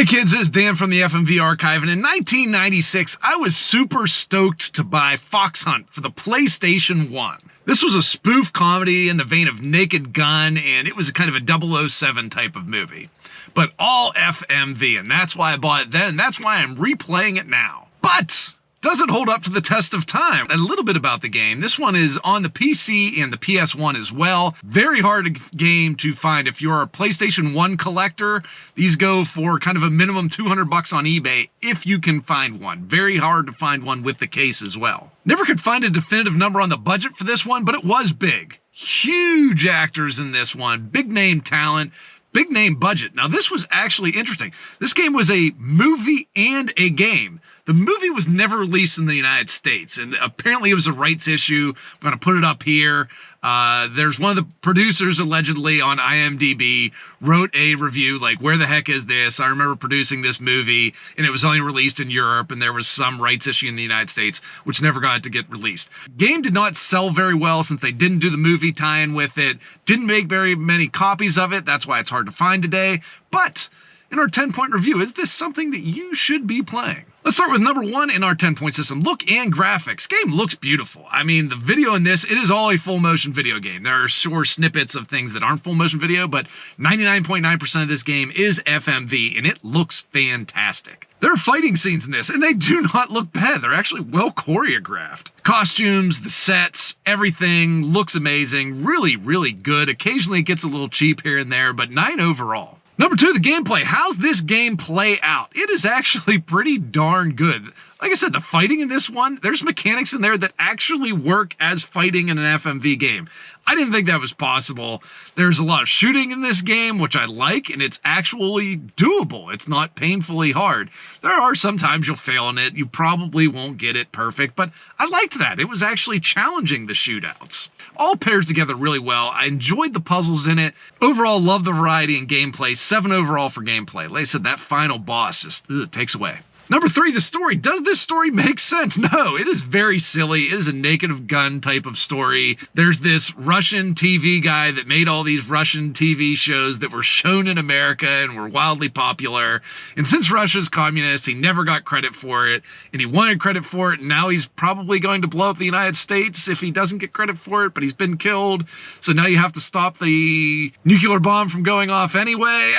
Hey kids, it's Dan from the FMV Archive, and in 1996, I was super stoked to buy Fox Hunt for the PlayStation 1. This was a spoof comedy in the vein of Naked Gun, and it was a kind of a 007 type of movie. But all FMV, and that's why I bought it then, and that's why I'm replaying it now. But does it hold up to the test of time? A little bit about the game. This one is on the PC and the PS1 as well. Very hard game to find. If you're a PlayStation 1 collector, these go for kind of a minimum $200 on eBay if you can find one. Very hard to find one with the case as well. Never could find a definitive number on the budget for this one, but it was big. Huge actors in this one. Big name talent. Big name budget. Now, this was actually interesting. This game was a movie and a game. The movie was never released in the United States, and apparently it was a rights issue. I'm going to put it up here. There's one of the producers, allegedly, on IMDb, wrote a review like, where the heck is this? I remember producing this movie, and it was only released in Europe, and there was some rights issue in the United States, which never got to get released. Game did not sell very well since they didn't do the movie tie-in with it, didn't make very many copies of it. That's why it's hard to find today. But in our 10-point review, is this something that you should be playing? Let's start with number 1 in our 10-point system. Look and graphics. Game looks beautiful. I mean, the video in this, it is all a full motion video game. There are sure snippets of things that aren't full motion video, but 99.9% of this game is FMV, and it looks fantastic. There are fighting scenes in this, and they do not look bad. They're actually well choreographed. Costumes, the sets, everything looks amazing. Really, really good. Occasionally it gets a little cheap here and there, but 9 overall. Number 2, the gameplay. How's this game play out? It is actually pretty darn good. Like I said, the fighting in this one, there's mechanics in there that actually work as fighting in an FMV game. I didn't think that was possible. There's a lot of shooting in this game, which I like, and it's actually doable. It's not painfully hard. There are some times you'll fail in it. You probably won't get it perfect, but I liked that. It was actually challenging, the shootouts. All pairs together really well. I enjoyed the puzzles in it. Overall, love the variety in gameplay. 7 overall for gameplay. Like I said, that final boss just takes away. Number 3, the story. Does this story make sense? No, it is very silly. It is a Naked Gun type of story. There's this Russian TV guy that made all these Russian TV shows that were shown in America and were wildly popular. And since Russia's communist, he never got credit for it. And he wanted credit for it. And now he's probably going to blow up the United States if he doesn't get credit for it, but he's been killed. So now you have to stop the nuclear bomb from going off anyway.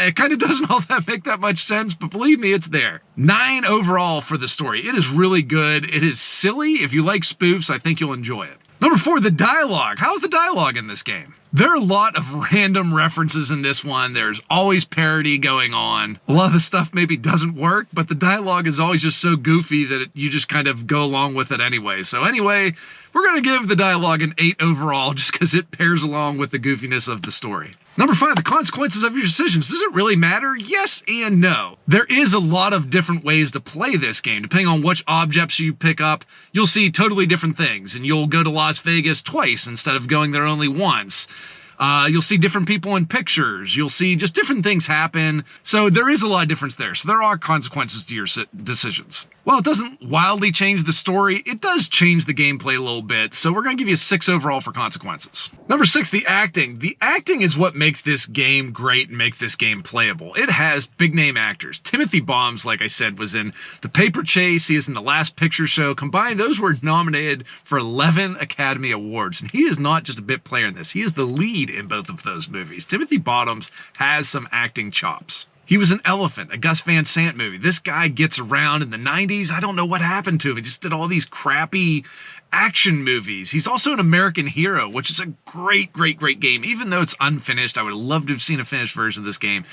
It kind of doesn't all that make that much sense, but believe me, it's there. 9 overall for the story. It is really good. It is silly. If you like spoofs, I think you'll enjoy it. Number 4, the dialogue. How's the dialogue in this game? There are a lot of random references in this one. There's always parody going on. A lot of the stuff maybe doesn't work, but the dialogue is always just so goofy that you just kind of go along with it anyway. So anyway, we're going to give the dialogue an 8 overall just because it pairs along with the goofiness of the story. Number 5, the consequences of your decisions. Does it really matter? Yes and no. There is a lot of different ways to play this game. Depending on which objects you pick up, you'll see totally different things, and you'll go to Las Vegas twice instead of going there only once. You'll see different people in pictures. You'll see just different things happen. So there is a lot of difference there. So there are consequences to your decisions. While it doesn't wildly change the story, it does change the gameplay a little bit. So we're going to give you a 6 overall for consequences. Number 6, the acting. The acting is what makes this game great and makes this game playable. It has big name actors. Timothy Bombs, like I said, was in The Paper Chase. He is in The Last Picture Show. Combined, those were nominated for 11 Academy Awards. And he is not just a bit player in this. He is the lead in both of those movies. Timothy Bottoms has some acting chops. He was an Elephant, a Gus Van Sant movie. This guy gets around in the 90s. I don't know what happened to him. He just did all these crappy action movies. He's also an American Hero, which is a great, great, great game. Even though it's unfinished, I would love to have seen a finished version of this game.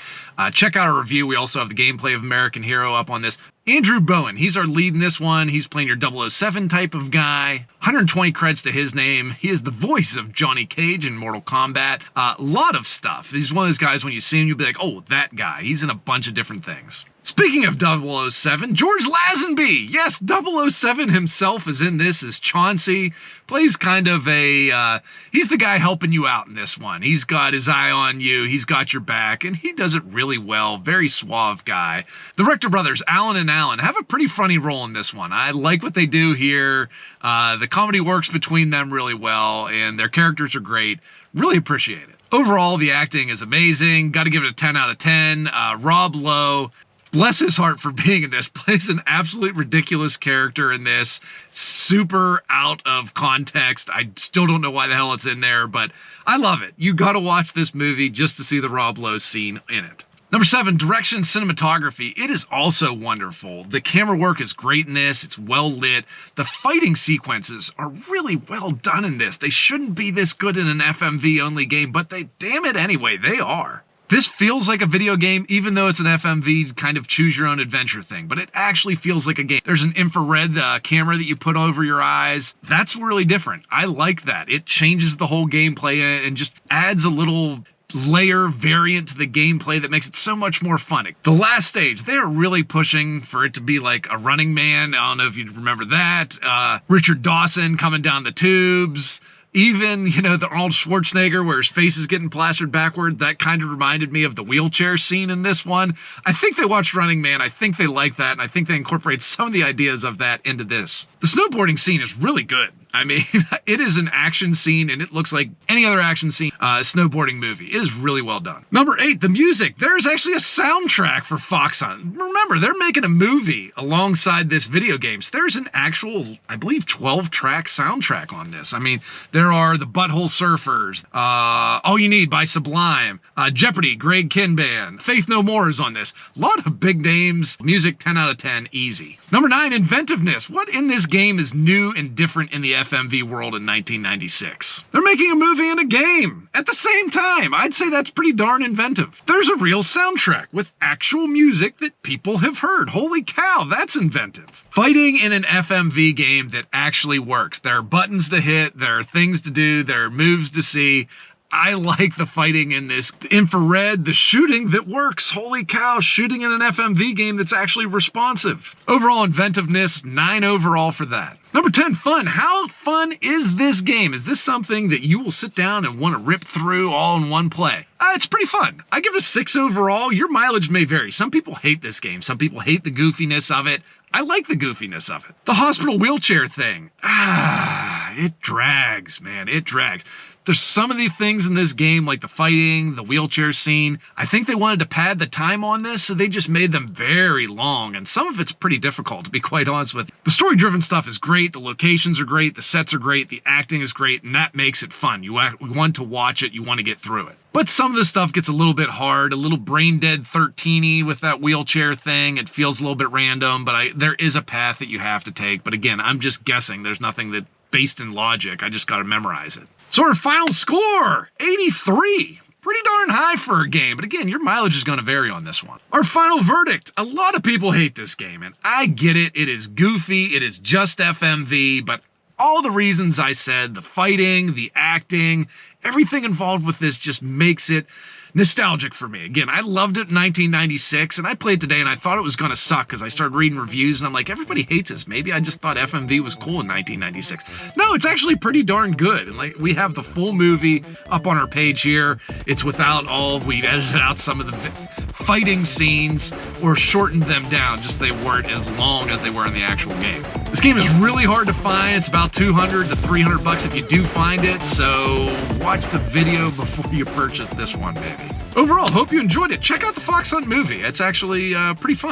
Check out our review. We also have the gameplay of American Hero up on this. Andrew Bowen, he's our lead in this one. He's playing your 007 type of guy. 120 credits to his name. He is the voice of Johnny Cage in Mortal Kombat. A lot of stuff. He's one of those guys, when you see him, you'll be like, oh, that guy. He's in a bunch of different things. Speaking of 007, George Lazenby. Yes, 007 himself is in this as Chauncey. Plays kind of a, he's the guy helping you out in this one. He's got his eye on you. He's got your back, and he does it really well. Very suave guy. The Richter brothers, Alan and Alan, have a pretty funny role in this one. I like what they do here. The comedy works between them really well, and their characters are great. Really appreciate it. Overall, the acting is amazing. Got to give it a 10 out of 10. Rob Lowe, bless his heart for being in this, plays an absolute ridiculous character in this. Super out of context. I still don't know why the hell it's in there, but I love it. You got to watch this movie just to see the Rob Lowe scene in it. Number 7, direction cinematography. It is also wonderful. The camera work is great in this. It's well lit. The fighting sequences are really well done in this. They shouldn't be this good in an FMV only game, but damn it anyway, they are. This feels like a video game, even though it's an FMV kind of choose your own adventure thing, but it actually feels like a game. There's an infrared camera that you put over your eyes. That's really different. I like that. It changes the whole gameplay and just adds a little layer variant to the gameplay that makes it so much more fun. The last stage, they're really pushing for it to be like a Running Man. I don't know if you remember that. Richard Dawson coming down the tubes. Even, the Arnold Schwarzenegger where his face is getting plastered backward, that kind of reminded me of the wheelchair scene in this one. I think they watched Running Man. I think they like that, and I think they incorporate some of the ideas of that into this. The snowboarding scene is really good. I mean, it is an action scene, and it looks like any other action scene, snowboarding movie. It is really well done. Number 8, the music. There's actually a soundtrack for Fox Hunt. Remember, they're making a movie alongside this video game. So there's an actual, I believe, 12-track soundtrack on this. I mean, there are the Butthole Surfers, All You Need by Sublime, Jeopardy, Greg Kinban, Faith No More is on this. A lot of big names. Music, 10 out of 10, easy. Number 9, inventiveness. What in this game is new and different in the FMV world in 1996? They're making a movie and a game at the same time. I'd say that's pretty darn inventive. There's a real soundtrack with actual music that people have heard. Holy cow, that's inventive. Fighting in an FMV game that actually works. There are buttons to hit, there are things to do, there are moves to see. I like the fighting in this. The infrared, the shooting that works. Holy cow, shooting in an FMV game that's actually responsive. Overall inventiveness, 9 overall for that. Number 10, fun. How fun is this game? Is this something that you will sit down and want to rip through all in one play? It's pretty fun. I give it a 6 overall. Your mileage may vary. Some people hate this game. Some people hate the goofiness of it. I like the goofiness of it. The hospital wheelchair thing. It drags, man. It drags. There's some of the things in this game, like the fighting, the wheelchair scene. I think they wanted to pad the time on this, so they just made them very long, and some of it's pretty difficult, to be quite honest with you. The story-driven stuff is great, the locations are great, the sets are great, the acting is great, and that makes it fun. You want to watch it, you want to get through it. But some of the stuff gets a little bit hard, a little brain-dead 13-y with that wheelchair thing. It feels a little bit random, but there is a path that you have to take. But again, I'm just guessing. There's nothing that based in logic. I just got to memorize it. So our final score, 83. Pretty darn high for a game, but again, your mileage is going to vary on this one. Our final verdict. A lot of people hate this game, and I get it. It is goofy. It is just FMV, but all the reasons I said, the fighting, the acting, everything involved with this just makes it nostalgic for me. Again, I loved it in 1996, and I played today, and I thought it was going to suck because I started reading reviews, and I'm like, everybody hates this. Maybe I just thought FMV was cool in 1996. No, it's actually pretty darn good. And like, we have the full movie up on our page here. It's without we've edited out some of the fighting scenes or shortened them down, just they weren't as long as they were in the actual game. This game is really hard to find. It's about $200 to $300 if you do find it, so watch the video before you purchase this one, maybe. Overall, hope you enjoyed it. Check out the Fox Hunt movie. It's actually pretty fun.